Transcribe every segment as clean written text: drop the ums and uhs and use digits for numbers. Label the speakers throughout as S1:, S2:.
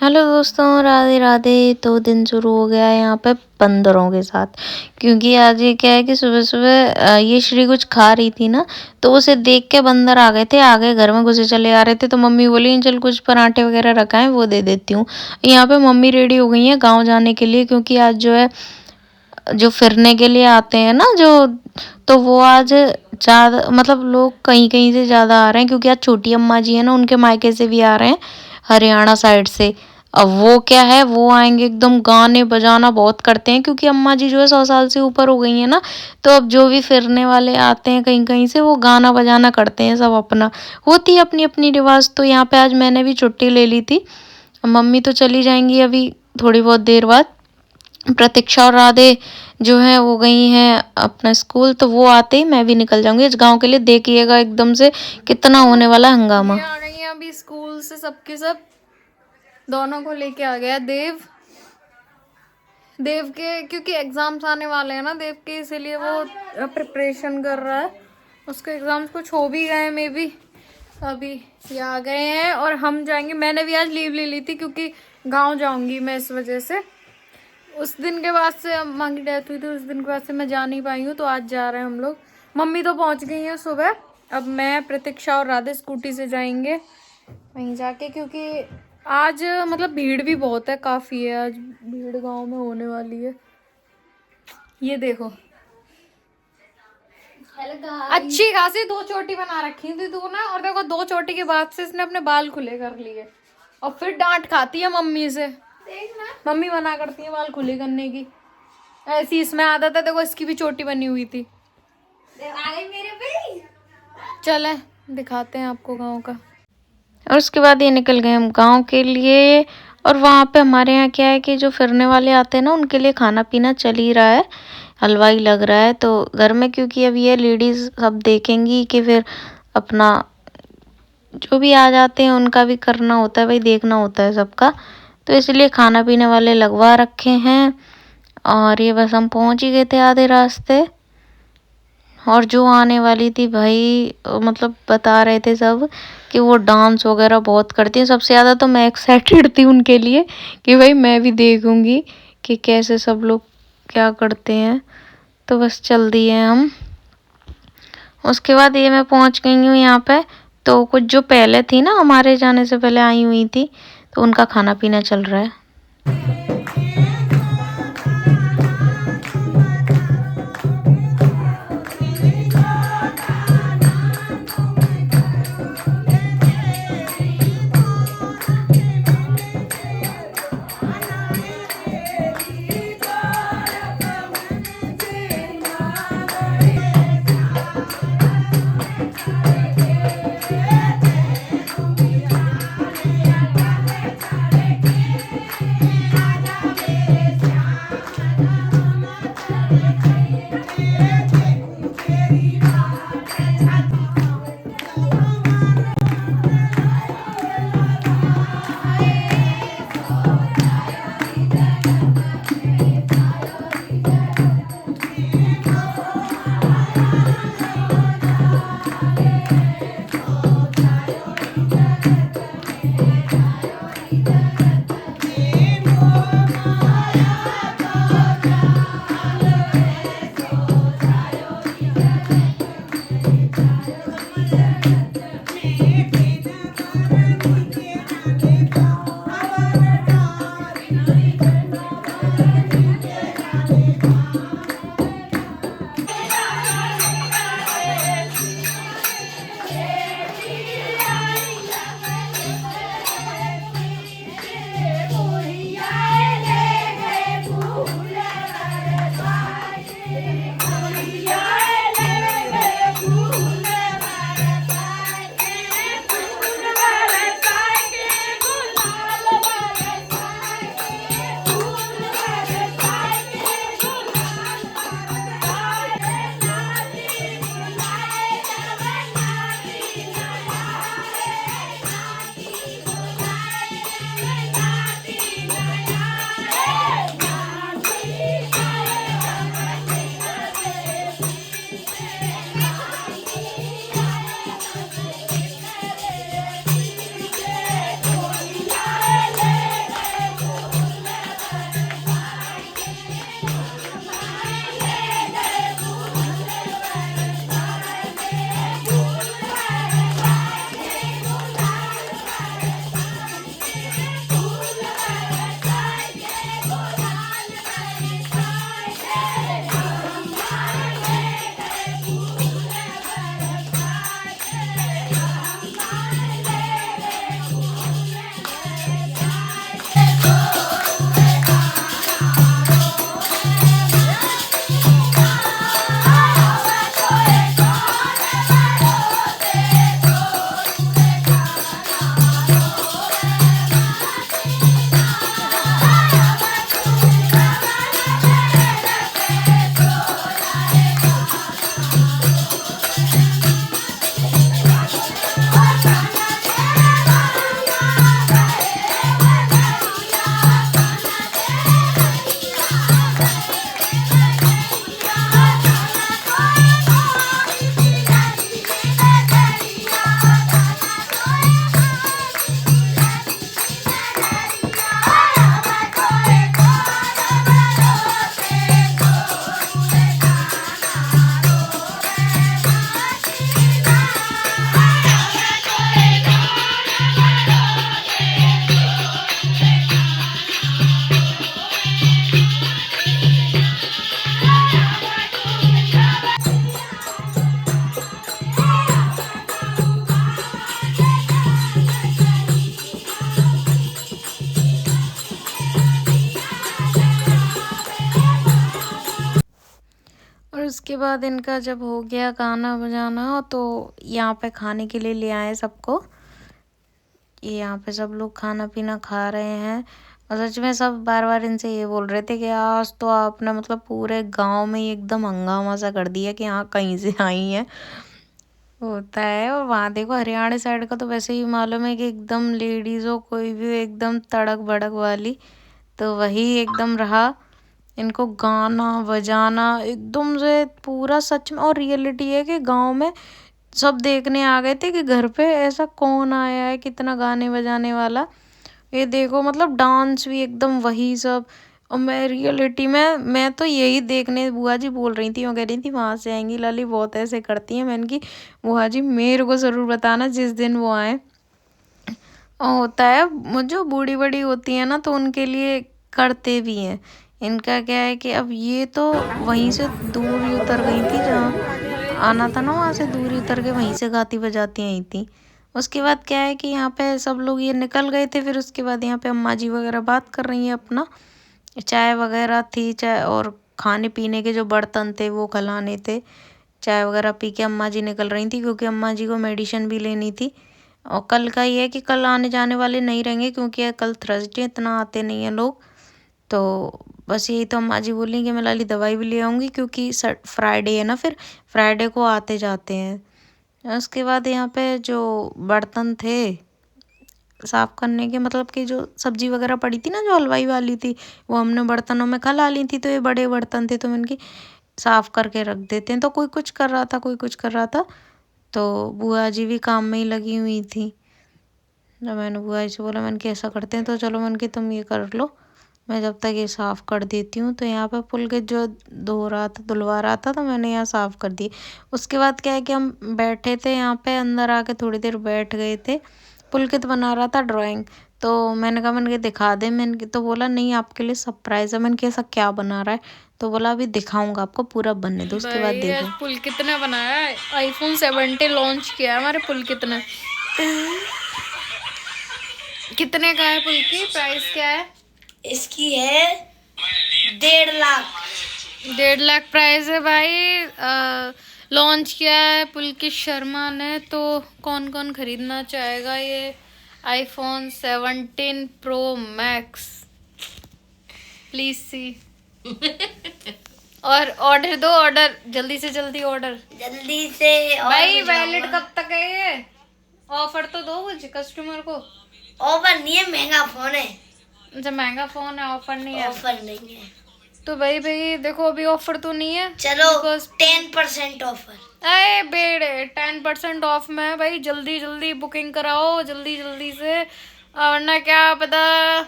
S1: Hello दोस्तों, राधे राधे। तो दिन शुरू हो गया है यहाँ पे बंदरों के साथ। क्योंकि आज ये क्या है कि सुबह सुबह ये श्री कुछ खा रही थी ना, तो उसे देख के बंदर आ गए थे, आगे घर में घुसे चले आ रहे थे। तो मम्मी बोली चल कुछ पराठे वगैरह रखा है वो दे देती हूँ। यहाँ पे मम्मी रेडी हो गई है गाँव जाने के लिए, क्योंकि आज जो है जो फिरने के लिए आते हैं ना जो, तो वो आज ज़्यादा मतलब लोग कहीं कहीं से ज़्यादा आ रहे हैं, क्योंकि आज छोटी अम्मा जी है ना उनके मायके से भी आ रहे हैं, हरियाणा साइड से। अब वो क्या है, वो आएंगे एकदम गाने बजाना बहुत करते हैं, क्योंकि अम्मा जी जो है 100 साल से ऊपर हो गई है ना। तो अब जो भी फिरने वाले आते हैं कहीं कहीं से, वो गाना बजाना करते हैं सब अपना। होती है अपनी अपनी रिवाज। तो यहाँ पे आज मैंने भी छुट्टी ले ली थी। मम्मी तो चली जाएंगी अभी थोड़ी बहुत देर बाद। प्रतीक्षा और राधे जो है वो गई हैं अपना स्कूल, तो वो आते ही मैं भी निकल जाऊंगी इस गांव के लिए। देखिएगा एकदम से कितना होने वाला हंगामा।
S2: ये आ गई हैं अभी स्कूल से, सबके सब दोनों को लेके आ गया देव। देव के क्योंकि एग्जाम्स आने वाले हैं ना देव के, इसीलिए वो प्रिपरेशन कर रहा है। उसके एग्जाम्स कुछ हो भी गए मे बी। अभी ये आ गए हैं और हम जाएंगे। मैंने भी आज लीव ले ली थी क्योंकि गांव जाऊंगी मैं, इस वजह से। उस दिन के बाद से अम्मा की डेथ हुई थी, उस दिन के बाद से मैं जा नहीं पाई हूँ, तो आज जा रहे हैं हम लोग। मम्मी तो पहुँच गई हैं सुबह। अब मैं, प्रतीक्षा और राधे स्कूटी से जाएंगे वहीं जाके, क्योंकि आज मतलब भीड़ भी बहुत है, काफ़ी है आज भीड़ गांव में होने वाली है। ये देखो अच्छी खासी 2 चोटी बना रखी थी तू ना, और देखो 2 चोटी के बाद से इसने अपने बाल खुले कर लिए। और फिर डांट खाती है मम्मी से। मम्मी मना करती है बाल खुले करने की। ऐसी इसमें आदत है। देखो इसकी भी चोटी बनी हुई थी। चले दिखाते हैं आपको गांव का।
S1: और उसके बाद ये निकल गए हम गांव के लिए। और वहाँ पे हमारे यहाँ क्या है कि जो फिरने वाले आते हैं ना उनके लिए खाना पीना चल ही रहा है, हलवाई लग रहा है तो घर में। क्योंकि अब ये लेडीज़ सब देखेंगी कि फिर अपना जो भी आ जाते हैं उनका भी करना होता है भाई, देखना होता है सबका। तो इसलिए खाना पीने वाले लगवा रखे हैं। और ये बस हम पहुंच ही गए थे आधे रास्ते। और जो आने वाली थी भाई, मतलब बता रहे थे सब कि वो डांस वगैरह बहुत करती है। सबसे ज़्यादा तो मैं एक्साइटेड थी उनके लिए कि भाई मैं भी देखूंगी कि कैसे सब लोग क्या करते हैं। तो बस चल दिए हम। उसके बाद ये मैं पहुंच गई हूँ यहाँ पे। तो कुछ जो पहले थी ना, हमारे जाने से पहले आई हुई थी, तो उनका खाना पीना चल रहा है। उसके बाद इनका जब हो गया गाना बजाना तो यहाँ पे खाने के लिए ले आए सबको। ये यहाँ पे सब लोग खाना पीना खा रहे हैं और सच में सब बार बार इनसे ये बोल रहे थे कि आज तो आपने मतलब पूरे गांव में ही एकदम हंगामा सा कर दिया कि हाँ कहीं से आई हैं। होता है। और वहाँ देखो हरियाणा साइड का तो वैसे ही मालूम है कि एकदम लेडीज हो कोई भी हो, एकदम तड़क भड़क वाली, तो वही एकदम रहा। इनको गाना बजाना एकदम से पूरा सच में। और रियलिटी है कि गांव में सब देखने आ गए थे कि घर पे ऐसा कौन आया है कितना गाने बजाने वाला। ये देखो मतलब डांस भी एकदम वही सब। और मैं रियलिटी में मैं तो यही देखने, बुआ जी बोल रही थी, वो कह रही थी वहां से आएंगी लाली बहुत ऐसे करती हैं। मैंने की बुआ जी मेरे को जरूर बताना जिस दिन वो आए। और होता है जो बूढ़ी बड़ी होती है ना तो उनके लिए करते भी हैं। इनका क्या है कि अब ये तो वहीं से दूर ही उतर गई थी, जहाँ आना था ना वहां से दूर ही उतर के वहीं से गाती बजाती आई थी। उसके बाद क्या है कि यहाँ पे सब लोग ये निकल गए थे, फिर उसके बाद यहाँ पे अम्मा जी वगैरह बात कर रही हैं अपना, चाय वगैरह थी, चाय और खाने पीने के जो बर्तन थे वो खिलाने थे। चाय वगैरह पी के अम्मा जी निकल रही थी क्योंकि अम्मा जी को मेडिसिन भी लेनी थी। और कल का ये है कि कल आने जाने वाले नहीं रहेंगे क्योंकि कल थर्सडे इतना आते नहीं हैं लोग। तो बस यही तो अम्मा जी बोली कि मैं लाली दवाई भी ले आऊँगी क्योंकि फ्राइडे है ना, फिर फ्राइडे को आते जाते हैं। उसके बाद यहाँ पे जो बर्तन थे साफ करने के, मतलब कि जो सब्जी वगैरह पड़ी थी ना जो हलवाई वाली थी, वो हमने बर्तनों में खला ली थी। तो ये बड़े बर्तन थे तो मैंने की साफ करके रख देते हैं। तो कोई कुछ कर रहा था कोई कुछ कर रहा था, तो बुआ जी भी काम में ही लगी हुई थी। तो मैंने बुआ जी से बोला, मैंने कि ऐसा करते हैं तो चलो, मैंने कि तुम ये कर लो, मैं जब तक ये साफ़ कर देती हूँ। तो यहाँ पे पुलकित जो धुलवा रहा था तो मैंने यहाँ साफ़ कर दी। उसके बाद क्या है कि हम बैठे थे यहाँ पे, अंदर आके थोड़ी देर बैठ गए थे। पुलकित बना रहा था ड्राइंग, तो मैंने कहा, मैंने कि दिखा दे। मैंने तो बोला नहीं आपके लिए सरप्राइज़ है। मैंने कि ऐसा क्या बना रहा है? तो बोला अभी दिखाऊंगा आपको, पूरा बनने दो उसके बाद
S2: भाई आज
S1: देखो।
S2: पुलकित ने बनाया है, iPhone 17 लॉन्च किया है हमारे पुलकित ने। कितने का है पुलकित? प्राइस क्या है
S1: इसकी? है 1.5 लाख।
S2: 1.5 लाख प्राइस है भाई। लॉन्च किया है पुलकित शर्मा ने। तो कौन कौन खरीदना चाहेगा ये iPhone 17 Pro Max? Please see. और ऑर्डर दो, ऑर्डर जल्दी से जल्दी, ऑर्डर
S1: जल्दी से।
S2: भाई वैलिड कब तक है ये? ऑफर तो दो कुछ कस्टमर को।
S1: ऑफर नहीं है, महंगा फोन है।
S2: अच्छा महंगा फोन है, ऑफर नहीं है।
S1: ऑफर नहीं है
S2: तो भाई देखो अभी ऑफर तो नहीं है।
S1: चलो 10% ऑफर।
S2: अरे बेड़े 10% ऑफ में है भाई, जल्दी जल्दी बुकिंग कराओ जल्दी जल्दी से, वरना क्या पता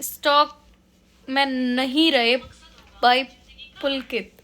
S2: स्टॉक में नहीं रहे भाई पुलकित।